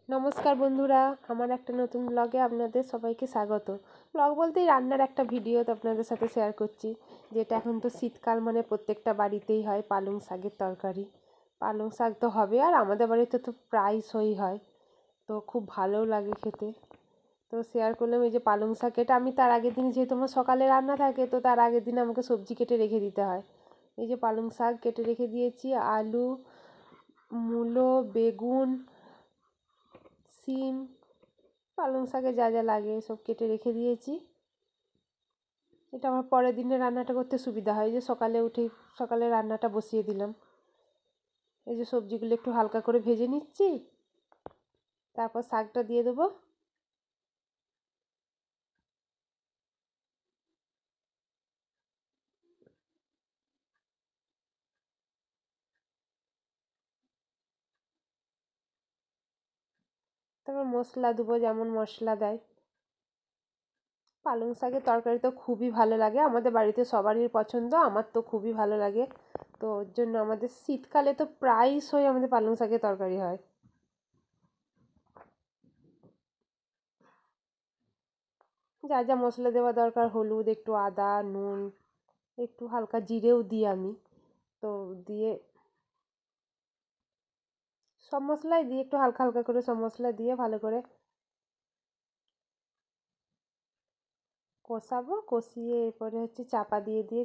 নমস্কার বন্ধুরা, আমার একটা নতুন ব্লগে আপনাদের সবাইকে স্বাগত। ব্লগ বলতেই রান্নার একটা ভিডিও তো আপনাদের সাথে শেয়ার করছি, যেটা এখন তো শীতকাল মানে প্রত্যেকটা বাড়িতেই হয় পালং শাকের তরকারি। পালং শাক তো হবে, আর আমাদের বাড়িতে তো প্রায়শই হয়, তো খুব ভালোও লাগে খেতে। তো শেয়ার করলাম এই যে পালং শাক, এটা আমি তার আগের দিন, যেহেতু আমার সকালে রান্না থাকে তো তার আগের দিন আমাকে সবজি কেটে রেখে দিতে হয়। এই যে পালং শাক কেটে রেখে দিয়েছি, আলু, মূলো, বেগুন, সিম, পালং শাকে যা যা লাগে সব কেটে রেখে দিয়েছি। এটা আমার পরের দিনে রান্নাটা করতে সুবিধা হয়, যে সকালে উঠেই সকালে রান্নাটা বসিয়ে দিলাম। এই যে সবজিগুলো একটু হালকা করে ভেজে নিচ্ছি, তারপর শাকটা দিয়ে দেবো। তারপর মশলা দেবো, যেমন মশলা দেয়। পালং শাকের তরকারি তো খুবই ভালো লাগে, আমাদের বাড়িতে সবারই পছন্দ, আমার তো খুবই ভালো লাগে। তো ওর জন্য আমাদের শীতকালে তো প্রায়শই আমাদের পালং শাকের তরকারি হয়। যা যা মশলা দেওয়া দরকার, হলুদ, একটু আদা, নুন, একটু হালকা জিরেও দিই আমি। তো দিয়ে সব মশলাই দিয়ে একটু হালকা হালকা করে সব মশলা দিয়ে ভালো করে কষাবো। কষিয়ে এরপরে হচ্ছে চাপা দিয়ে দিয়ে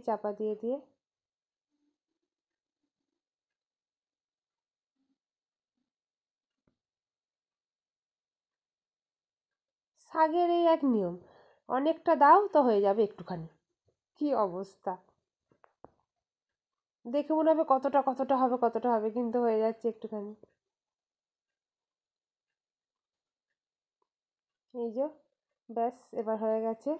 শাকের এই এক নিয়ম, অনেকটা দাও তো হয়ে যাবে একটুখানি। কি অবস্থা, দেখে মনে হবে কতটা হবে কিন্তু হয়ে যাচ্ছে একটুখানি। এই যে ব্যাস, এবার হয়ে গেছে।